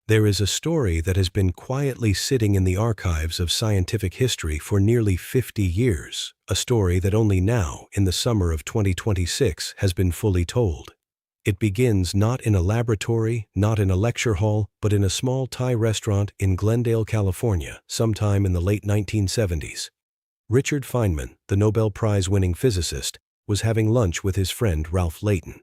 There is a story that has been quietly sitting in the archives of scientific history for nearly 50 years, a story that only now, in the summer of 2026, has been fully told. It begins not in a laboratory, not in a lecture hall, but in a small Thai restaurant in Glendale, California, sometime in the late 1970s. Richard Feynman, the Nobel Prize-winning physicist, was having lunch with his friend Ralph Layton.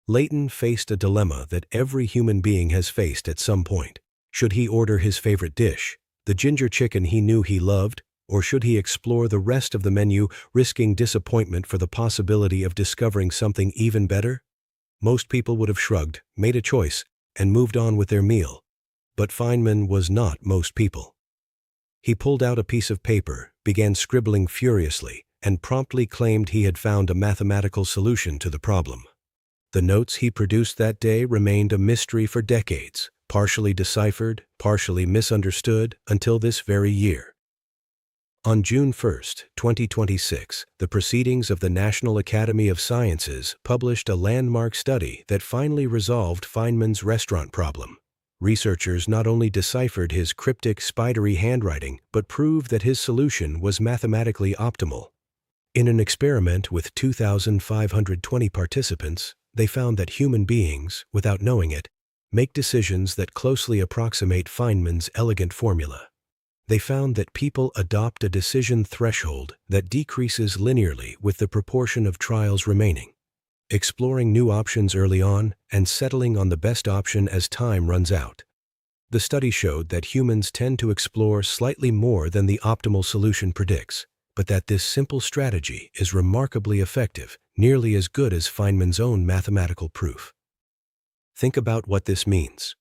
Layton faced a dilemma that every human being has faced at some point. Should he order his favorite dish, the ginger chicken he knew he loved, or should he explore the rest of the menu, risking disappointment for the possibility of discovering something even better? Most people would have shrugged, made a choice, and moved on with their meal. But Feynman was not most people. He pulled out a piece of paper, began scribbling furiously, and promptly claimed he had found a mathematical solution to the problem. The notes he produced that day remained a mystery for decades, partially deciphered, partially misunderstood, until this very year. On June 1, 2026, the Proceedings of the National Academy of Sciences published a landmark study that finally resolved Feynman's restaurant problem. Researchers not only deciphered his cryptic, spidery handwriting, but proved that his solution was mathematically optimal. In an experiment with 2,520 participants, they found that human beings, without knowing it, make decisions that closely approximate Feynman's elegant formula. They found that people adopt a decision threshold that decreases linearly with the proportion of trials remaining, exploring new options early on and settling on the best option as time runs out. The study showed that humans tend to explore slightly more than the optimal solution predicts, but that this simple strategy is remarkably effective, nearly as good as Feynman's own mathematical proof. Think about what this means.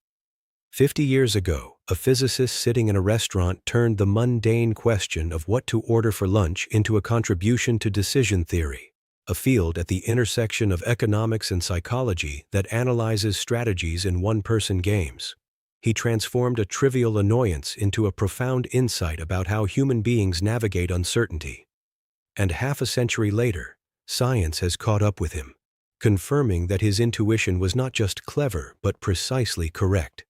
50 years ago, a physicist sitting in a restaurant turned the mundane question of what to order for lunch into a contribution to decision theory, a field at the intersection of economics and psychology that analyzes strategies in one-person games. He transformed a trivial annoyance into a profound insight about how human beings navigate uncertainty. And half a century later, science has caught up with him, confirming that his intuition was not just clever but precisely correct.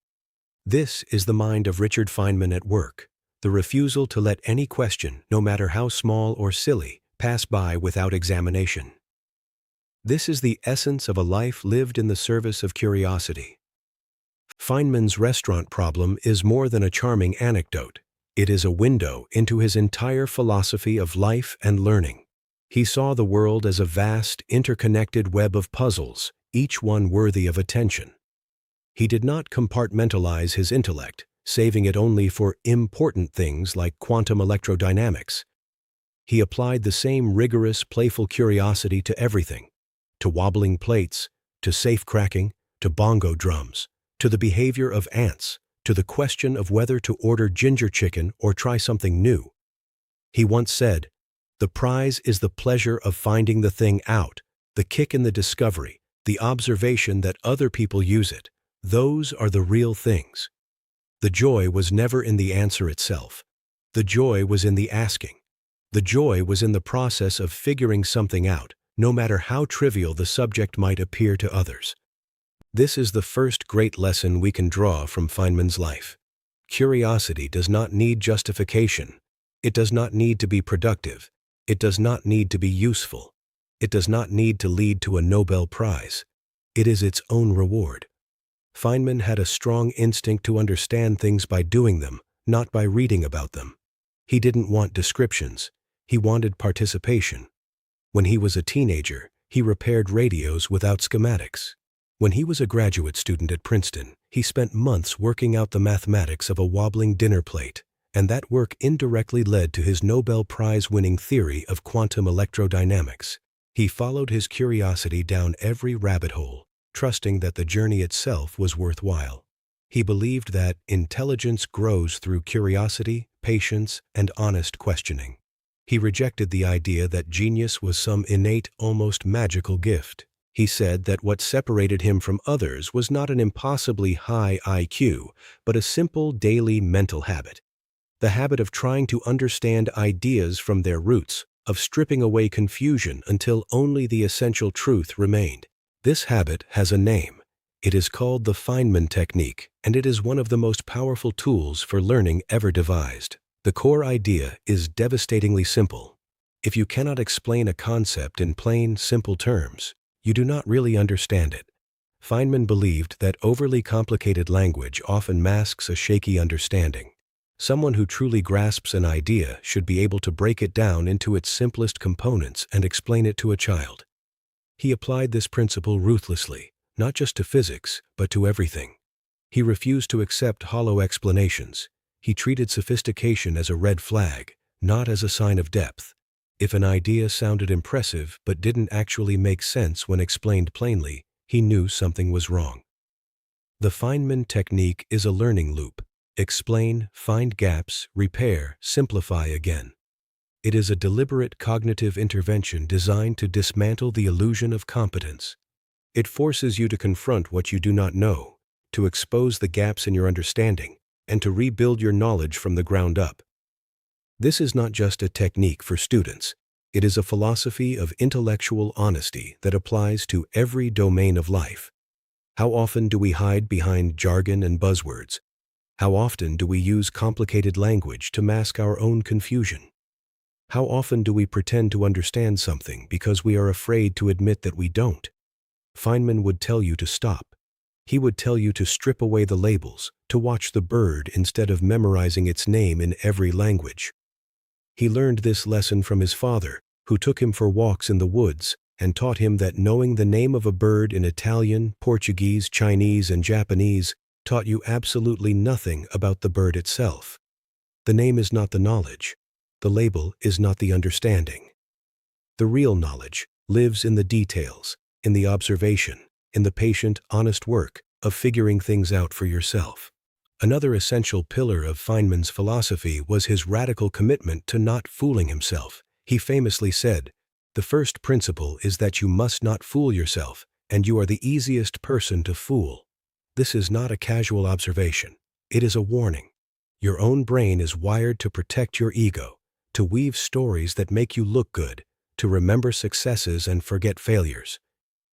This is the mind of Richard Feynman at work, the refusal to let any question, no matter how small or silly, pass by without examination. This is the essence of a life lived in the service of curiosity. Feynman's restaurant problem is more than a charming anecdote. It is a window into his entire philosophy of life and learning. He saw the world as a vast, interconnected web of puzzles, each one worthy of attention. He did not compartmentalize his intellect, saving it only for important things like quantum electrodynamics. He applied the same rigorous, playful curiosity to everything, to wobbling plates, to safe cracking, to bongo drums, to the behavior of ants, to the question of whether to order ginger chicken or try something new. He once said, "The prize is the pleasure of finding the thing out, the kick in the discovery, the observation that other people use it. Those are the real things." The joy was never in the answer itself. The joy was in the asking. The joy was in the process of figuring something out, no matter how trivial the subject might appear to others. This is the first great lesson we can draw from Feynman's life. Curiosity does not need justification. It does not need to be productive. It does not need to be useful. It does not need to lead to a Nobel Prize. It is its own reward. Feynman had a strong instinct to understand things by doing them, not by reading about them. He didn't want descriptions. He wanted participation. When he was a teenager, he repaired radios without schematics. When he was a graduate student at Princeton, he spent months working out the mathematics of a wobbling dinner plate, and that work indirectly led to his Nobel Prize-winning theory of quantum electrodynamics. He followed his curiosity down every rabbit hole, trusting that the journey itself was worthwhile. He believed that intelligence grows through curiosity, patience, and honest questioning. He rejected the idea that genius was some innate, almost magical gift. He said that what separated him from others was not an impossibly high IQ, but a simple daily mental habit. The habit of trying to understand ideas from their roots, of stripping away confusion until only the essential truth remained. This habit has a name. It is called the Feynman Technique, and it is one of the most powerful tools for learning ever devised. The core idea is devastatingly simple. If you cannot explain a concept in plain, simple terms, you do not really understand it. Feynman believed that overly complicated language often masks a shaky understanding. Someone who truly grasps an idea should be able to break it down into its simplest components and explain it to a child. He applied this principle ruthlessly, not just to physics, but to everything. He refused to accept hollow explanations. He treated sophistication as a red flag, not as a sign of depth. If an idea sounded impressive but didn't actually make sense when explained plainly, he knew something was wrong. The Feynman technique is a learning loop. Explain, find gaps, repair, simplify again. It is a deliberate cognitive intervention designed to dismantle the illusion of competence. It forces you to confront what you do not know, to expose the gaps in your understanding, and to rebuild your knowledge from the ground up. This is not just a technique for students. It is a philosophy of intellectual honesty that applies to every domain of life. How often do we hide behind jargon and buzzwords? How often do we use complicated language to mask our own confusion? How often do we pretend to understand something because we are afraid to admit that we don't? Feynman would tell you to stop. He would tell you to strip away the labels, to watch the bird instead of memorizing its name in every language. He learned this lesson from his father, who took him for walks in the woods and taught him that knowing the name of a bird in Italian, Portuguese, Chinese, and Japanese taught you absolutely nothing about the bird itself. The name is not the knowledge. The label is not the understanding. The real knowledge lives in the details, in the observation, in the patient, honest work of figuring things out for yourself. Another essential pillar of Feynman's philosophy was his radical commitment to not fooling himself. He famously said, "The first principle is that you must not fool yourself, and you are the easiest person to fool." This is not a casual observation. It is a warning. Your own brain is wired to protect your ego, to weave stories that make you look good, to remember successes and forget failures.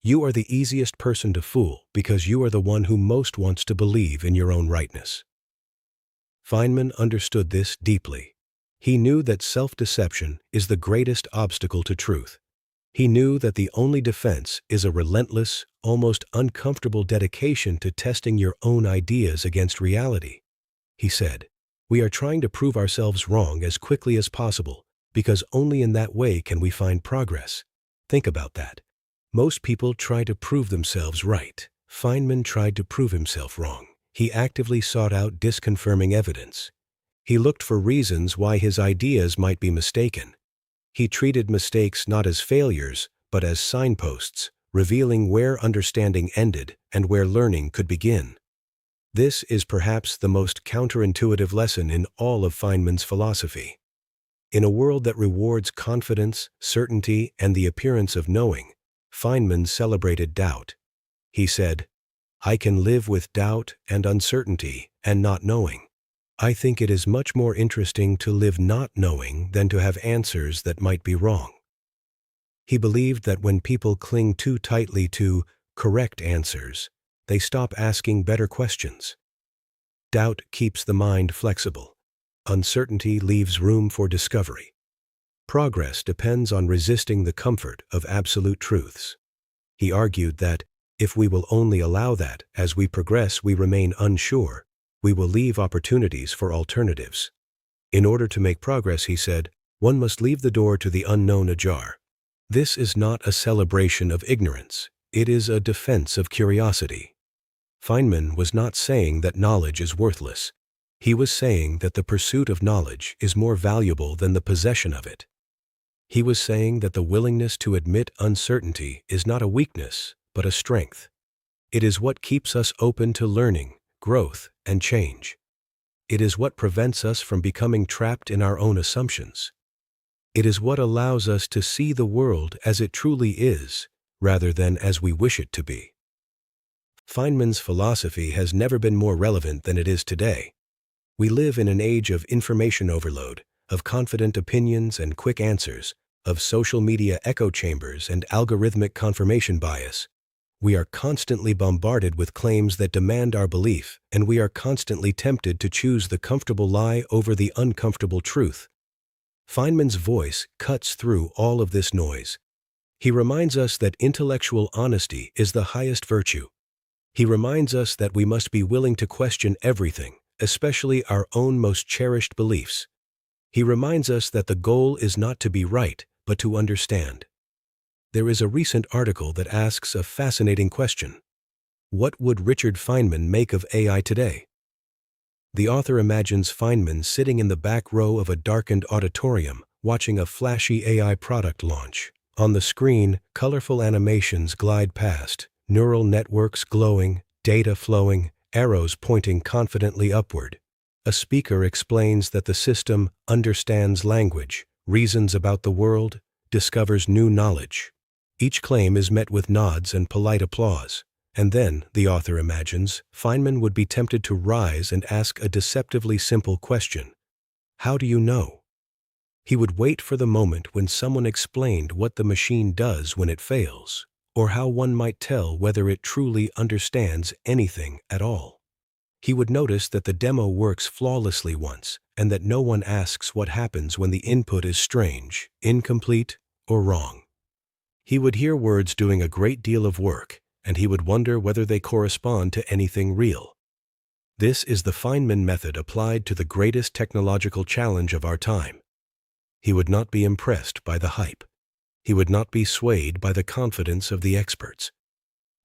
You are the easiest person to fool because you are the one who most wants to believe in your own rightness. Feynman understood this deeply. He knew that self-deception is the greatest obstacle to truth. He knew that the only defense is a relentless, almost uncomfortable dedication to testing your own ideas against reality. He said, "We are trying to prove ourselves wrong as quickly as possible, because only in that way can we find progress." Think about that. Most people try to prove themselves right. Feynman tried to prove himself wrong. He actively sought out disconfirming evidence. He looked for reasons why his ideas might be mistaken. He treated mistakes not as failures, but as signposts, revealing where understanding ended and where learning could begin. This is perhaps the most counterintuitive lesson in all of Feynman's philosophy. In a world that rewards confidence, certainty, and the appearance of knowing, Feynman celebrated doubt. He said, "I can live with doubt and uncertainty and not knowing. I think it is much more interesting to live not knowing than to have answers that might be wrong." He believed that when people cling too tightly to correct answers, they stop asking better questions. Doubt keeps the mind flexible. Uncertainty leaves room for discovery. Progress depends on resisting the comfort of absolute truths. He argued that, if we will only allow that, as we progress we remain unsure, we will leave opportunities for alternatives. In order to make progress, he said, one must leave the door to the unknown ajar. This is not a celebration of ignorance. It is a defense of curiosity. Feynman was not saying that knowledge is worthless. He was saying that the pursuit of knowledge is more valuable than the possession of it. He was saying that the willingness to admit uncertainty is not a weakness, but a strength. It is what keeps us open to learning, growth, and change. It is what prevents us from becoming trapped in our own assumptions. It is what allows us to see the world as it truly is, rather than as we wish it to be. Feynman's philosophy has never been more relevant than it is today. We live in an age of information overload, of confident opinions and quick answers, of social media echo chambers and algorithmic confirmation bias. We are constantly bombarded with claims that demand our belief, and we are constantly tempted to choose the comfortable lie over the uncomfortable truth. Feynman's voice cuts through all of this noise. He reminds us that intellectual honesty is the highest virtue. He reminds us that we must be willing to question everything, especially our own most cherished beliefs. He reminds us that the goal is not to be right, but to understand. There is a recent article that asks a fascinating question. What would Richard Feynman make of AI today? The author imagines Feynman sitting in the back row of a darkened auditorium, watching a flashy AI product launch. On the screen, colorful animations glide past, neural networks glowing, data flowing, arrows pointing confidently upward. A speaker explains that the system understands language, reasons about the world, discovers new knowledge. Each claim is met with nods and polite applause. And then, the author imagines, Feynman would be tempted to rise and ask a deceptively simple question. How do you know? He would wait for the moment when someone explained what the machine does when it fails, or how one might tell whether it truly understands anything at all. He would notice that the demo works flawlessly once, and that no one asks what happens when the input is strange, incomplete, or wrong. He would hear words doing a great deal of work, and he would wonder whether they correspond to anything real. This is the Feynman method applied to the greatest technological challenge of our time. He would not be impressed by the hype. He would not be swayed by the confidence of the experts.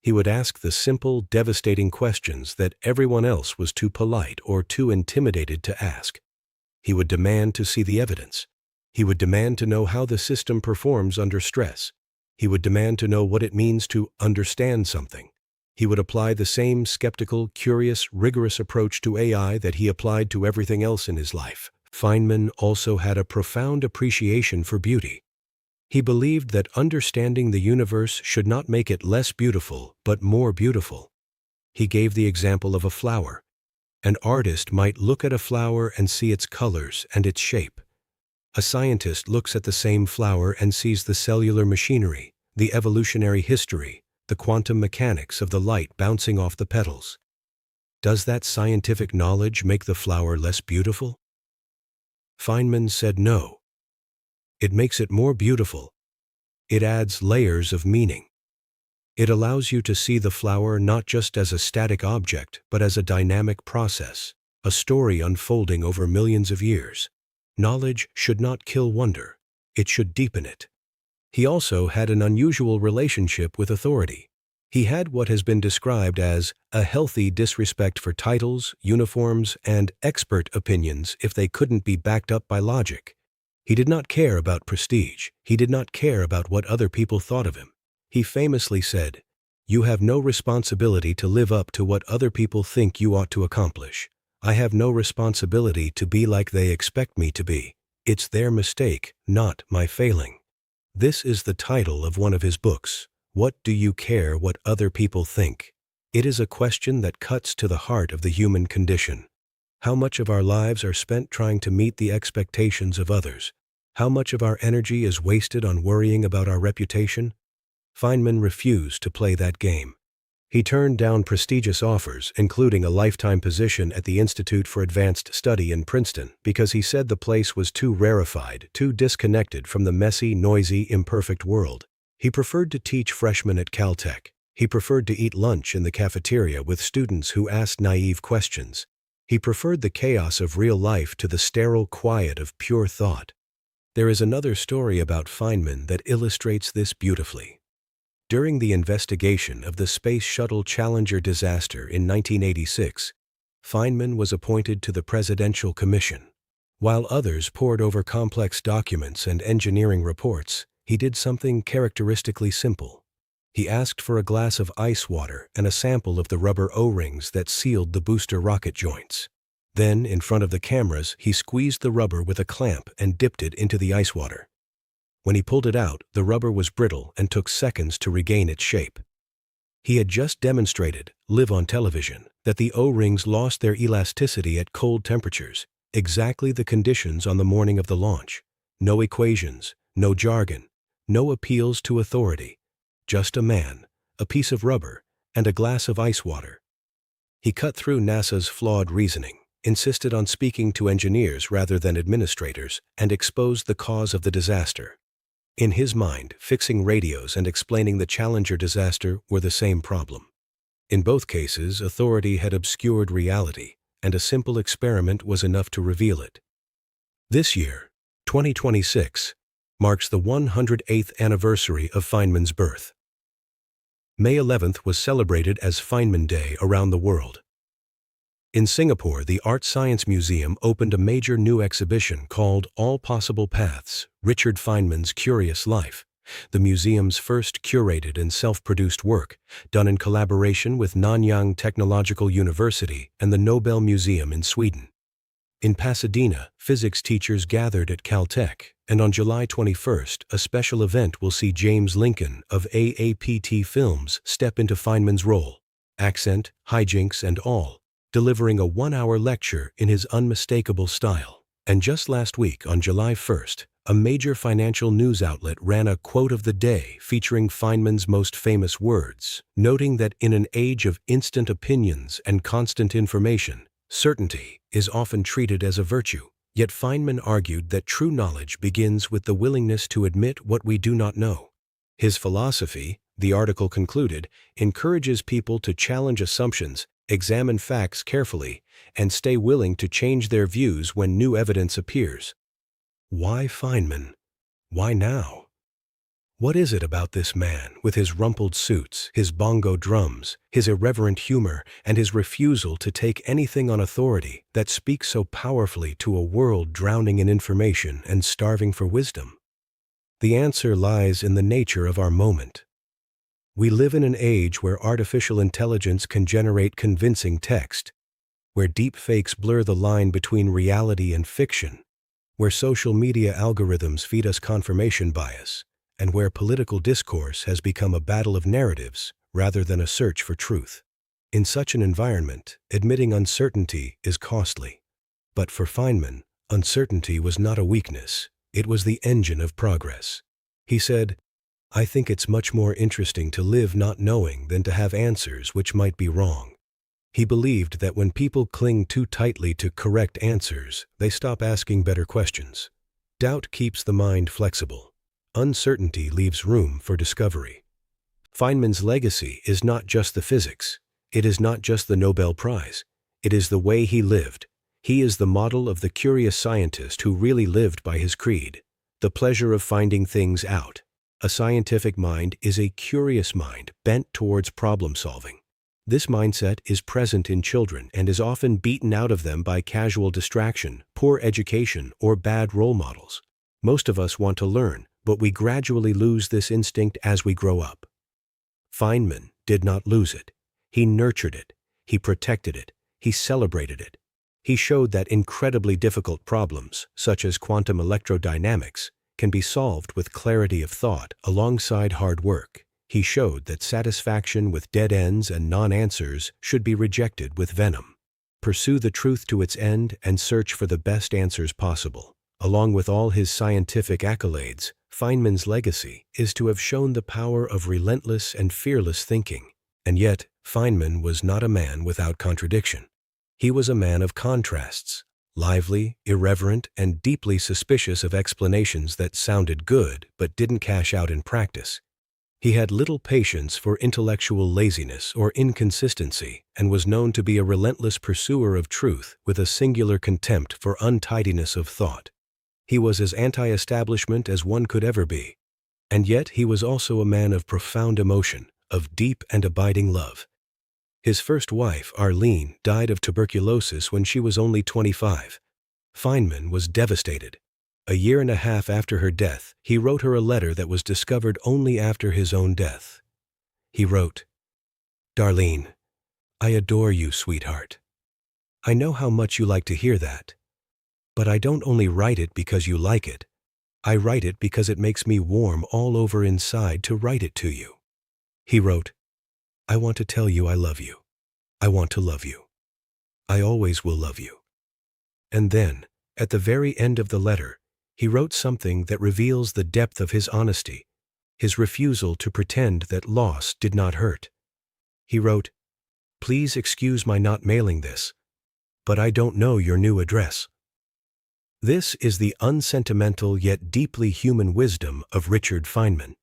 He would ask the simple, devastating questions that everyone else was too polite or too intimidated to ask. He would demand to see the evidence. He would demand to know how the system performs under stress. He would demand to know what it means to understand something. He would apply the same skeptical, curious, rigorous approach to AI that he applied to everything else in his life. Feynman also had a profound appreciation for beauty. He believed that understanding the universe should not make it less beautiful, but more beautiful. He gave the example of a flower. An artist might look at a flower and see its colors and its shape. A scientist looks at the same flower and sees the cellular machinery, the evolutionary history, the quantum mechanics of the light bouncing off the petals. Does that scientific knowledge make the flower less beautiful? Feynman said no. It makes it more beautiful. It adds layers of meaning. It allows you to see the flower not just as a static object, but as a dynamic process, a story unfolding over millions of years. Knowledge should not kill wonder. It should deepen it. He also had an unusual relationship with authority. He had what has been described as a healthy disrespect for titles, uniforms, and expert opinions if they couldn't be backed up by logic. He did not care about prestige. He did not care about what other people thought of him. He famously said, "You have no responsibility to live up to what other people think you ought to accomplish. I have no responsibility to be like they expect me to be. It's their mistake, not my failing." This is the title of one of his books. What do you care what other people think? It is a question that cuts to the heart of the human condition. How much of our lives are spent trying to meet the expectations of others? How much of our energy is wasted on worrying about our reputation? Feynman refused to play that game. He turned down prestigious offers, including a lifetime position at the Institute for Advanced Study in Princeton, because he said the place was too rarefied, too disconnected from the messy, noisy, imperfect world. He preferred to teach freshmen at Caltech. He preferred to eat lunch in the cafeteria with students who asked naive questions. He preferred the chaos of real life to the sterile quiet of pure thought. There is another story about Feynman that illustrates this beautifully. During the investigation of the Space Shuttle Challenger disaster in 1986, Feynman was appointed to the Presidential Commission. While others pored over complex documents and engineering reports, he did something characteristically simple. He asked for a glass of ice water and a sample of the rubber O-rings that sealed the booster rocket joints. Then, in front of the cameras, he squeezed the rubber with a clamp and dipped it into the ice water. When he pulled it out, the rubber was brittle and took seconds to regain its shape. He had just demonstrated, live on television, that the O-rings lost their elasticity at cold temperatures, exactly the conditions on the morning of the launch. No equations, no jargon, no appeals to authority. Just a man, a piece of rubber, and a glass of ice water. He cut through NASA's flawed reasoning, insisted on speaking to engineers rather than administrators, and exposed the cause of the disaster. In his mind, fixing radios and explaining the Challenger disaster were the same problem. In both cases, authority had obscured reality, and a simple experiment was enough to reveal it. This year, 2026, marks the 108th anniversary of Feynman's birth. May 11th was celebrated as Feynman Day around the world. In Singapore, the Art Science Museum opened a major new exhibition called All Possible Paths: Richard Feynman's Curious Life, the museum's first curated and self-produced work, done in collaboration with Nanyang Technological University and the Nobel Museum in Sweden. In Pasadena, physics teachers gathered at Caltech, and on July 21st, a special event will see James Lincoln of AAPT Films step into Feynman's role, accent, hijinks, and all, delivering a 1-hour lecture in his unmistakable style. And just last week, on July 1st, a major financial news outlet ran a quote of the day featuring Feynman's most famous words, noting that in an age of instant opinions and constant information, certainty is often treated as a virtue. Yet Feynman argued that true knowledge begins with the willingness to admit what we do not know. His philosophy, the article concluded, encourages people to challenge assumptions, examine facts carefully, and stay willing to change their views when new evidence appears. Why Feynman? Why now? What is it about this man, with his rumpled suits, his bongo drums, his irreverent humor, and his refusal to take anything on authority, that speaks so powerfully to a world drowning in information and starving for wisdom? The answer lies in the nature of our moment. We live in an age where artificial intelligence can generate convincing text, where deepfakes blur the line between reality and fiction, where social media algorithms feed us confirmation bias, and where political discourse has become a battle of narratives rather than a search for truth. In such an environment, admitting uncertainty is costly. But for Feynman, uncertainty was not a weakness, it was the engine of progress. He said, "I think it's much more interesting to live not knowing than to have answers which might be wrong." He believed that when people cling too tightly to correct answers, they stop asking better questions. Doubt keeps the mind flexible. Uncertainty leaves room for discovery. Feynman's legacy is not just the physics. It is not just the Nobel Prize. It is the way he lived. He is the model of the curious scientist who really lived by his creed, the pleasure of finding things out. A scientific mind is a curious mind bent towards problem solving. This mindset is present in children and is often beaten out of them by casual distraction, poor education, or bad role models. Most of us want to learn, but we gradually lose this instinct as we grow up. Feynman did not lose it. He nurtured it. He protected it. He celebrated it. He showed that incredibly difficult problems, such as quantum electrodynamics, can be solved with clarity of thought alongside hard work. He showed that satisfaction with dead ends and non-answers should be rejected with venom. Pursue the truth to its end and search for the best answers possible. Along with all his scientific accolades, Feynman's legacy is to have shown the power of relentless and fearless thinking. And yet, Feynman was not a man without contradiction. He was a man of contrasts, lively, irreverent, and deeply suspicious of explanations that sounded good but didn't cash out in practice. He had little patience for intellectual laziness or inconsistency and was known to be a relentless pursuer of truth with a singular contempt for untidiness of thought. He was as anti-establishment as one could ever be. And yet he was also a man of profound emotion, of deep and abiding love. His first wife, Arline, died of tuberculosis when she was only 25. Feynman was devastated. A year and a half after her death, he wrote her a letter that was discovered only after his own death. He wrote, "Darlene, I adore you, sweetheart. I know how much you like to hear that. But I don't only write it because you like it. I write it because it makes me warm all over inside to write it to you." He wrote, "I want to tell you I love you. I want to love you. I always will love you." And then, at the very end of the letter, he wrote something that reveals the depth of his honesty. his refusal to pretend that loss did not hurt. He wrote, "Please excuse my not mailing this, but I don't know your new address." This is the unsentimental yet deeply human wisdom of Richard Feynman.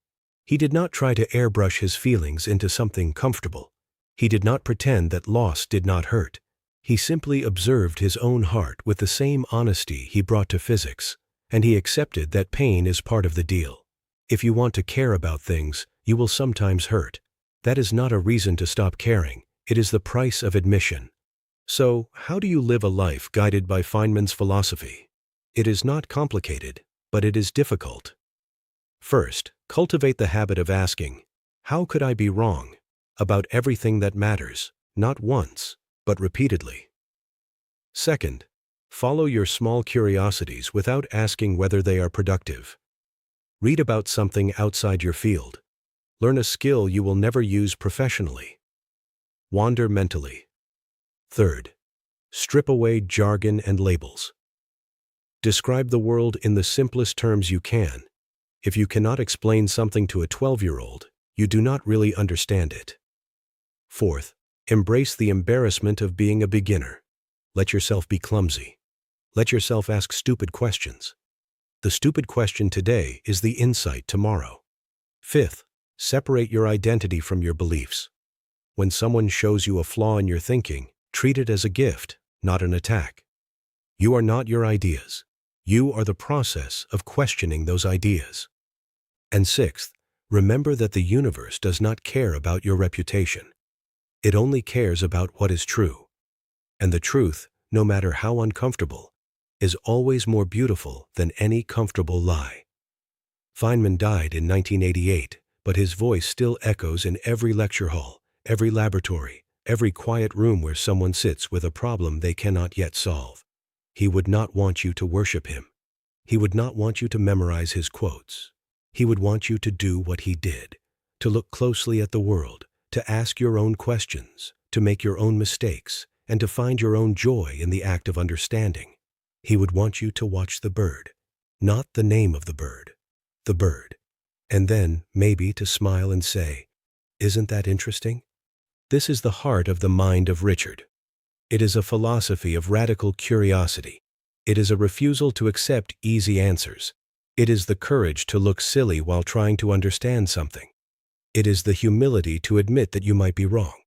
He did not try to airbrush his feelings into something comfortable. He did not pretend that loss did not hurt. He simply observed his own heart with the same honesty he brought to physics, and he accepted that pain is part of the deal. If you want to care about things, you will sometimes hurt. That is not a reason to stop caring. It is the price of admission. So, how do you live a life guided by Feynman's philosophy? It is not complicated, but it is difficult. First, cultivate the habit of asking, "How could I be wrong?" about everything that matters, not once, but repeatedly. Second, follow your small curiosities without asking whether they are productive. Read about something outside your field. Learn a skill you will never use professionally. Wander mentally. Third, strip away jargon and labels. Describe the world in the simplest terms you can. If you cannot explain something to a 12-year-old, you do not really understand it. Fourth, embrace the embarrassment of being a beginner. Let yourself be clumsy. Let yourself ask stupid questions. The stupid question today is the insight tomorrow. Fifth, separate your identity from your beliefs. When someone shows you a flaw in your thinking, treat it as a gift, not an attack. You are not your ideas. You are the process of questioning those ideas. And sixth, remember that the universe does not care about your reputation. It only cares about what is true. And the truth, no matter how uncomfortable, is always more beautiful than any comfortable lie. Feynman died in 1988, but his voice still echoes in every lecture hall, every laboratory, every quiet room where someone sits with a problem they cannot yet solve. He would not want you to worship him. He would not want you to memorize his quotes. He would want you to do what he did, to look closely at the world, to ask your own questions, to make your own mistakes, and to find your own joy in the act of understanding. He would want you to watch the bird, not the name of the bird, and then maybe to smile and say, "Isn't that interesting?" This is the heart of the mind of Richard. It is a philosophy of radical curiosity. It is a refusal to accept easy answers. It is the courage to look silly while trying to understand something. It is the humility to admit that you might be wrong.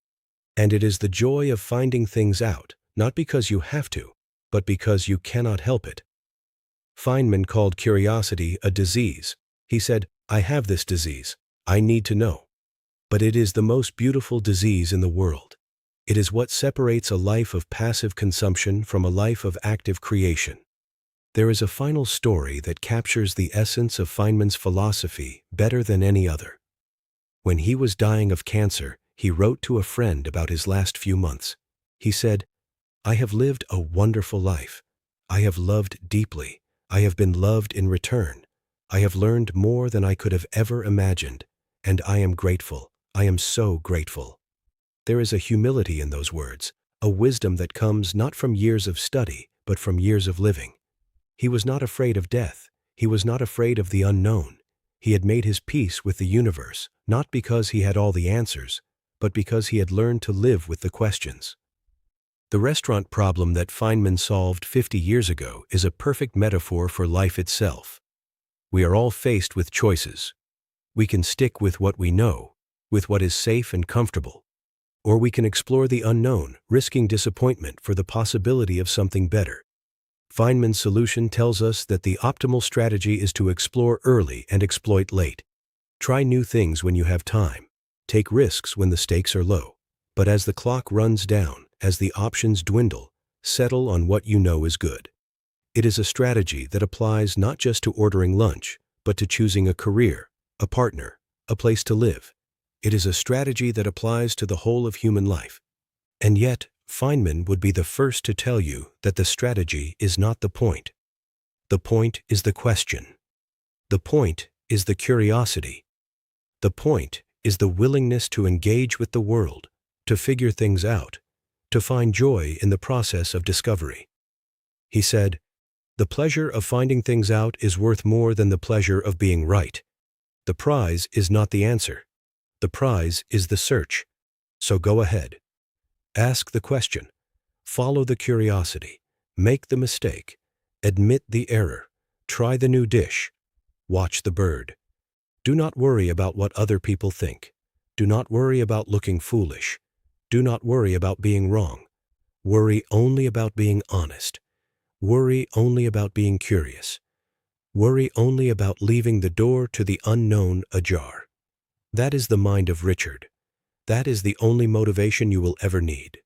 And it is the joy of finding things out, not because you have to, but because you cannot help it. Feynman called curiosity a disease. He said, "I have this disease. I need to know." But it is the most beautiful disease in the world. It is what separates a life of passive consumption from a life of active creation. There is a final story that captures the essence of Feynman's philosophy better than any other. When he was dying of cancer, he wrote to a friend about his last few months. He said, "I have lived a wonderful life. I have loved deeply. I have been loved in return. I have learned more than I could have ever imagined, and I am grateful. I am so grateful." There is a humility in those words, a wisdom that comes not from years of study, but from years of living. He was not afraid of death. He was not afraid of the unknown. He had made his peace with the universe, not because he had all the answers, but because he had learned to live with the questions. The restaurant problem that Feynman solved 50 years ago is a perfect metaphor for life itself. We are all faced with choices. We can stick with what we know, with what is safe and comfortable. Or we can explore the unknown, risking disappointment for the possibility of something better. Feynman's solution tells us that the optimal strategy is to explore early and exploit late. Try new things when you have time. Take risks when the stakes are low. But as the clock runs down, as the options dwindle, settle on what you know is good. It is a strategy that applies not just to ordering lunch, but to choosing a career, a partner, a place to live. It is a strategy that applies to the whole of human life. And yet, Feynman would be the first to tell you that the strategy is not the point. The point is the question. The point is the curiosity. The point is the willingness to engage with the world, to figure things out, to find joy in the process of discovery. He said, "The pleasure of finding things out is worth more than the pleasure of being right." The prize is not the answer. The prize is the search. So go ahead. Ask the question. Follow the curiosity. Make the mistake. Admit the error. Try the new dish. Watch the bird. Do not worry about what other people think. Do not worry about looking foolish. Do not worry about being wrong. Worry only about being honest. Worry only about being curious. Worry only about leaving the door to the unknown ajar. That is the mind of Richard. That is the only motivation you will ever need.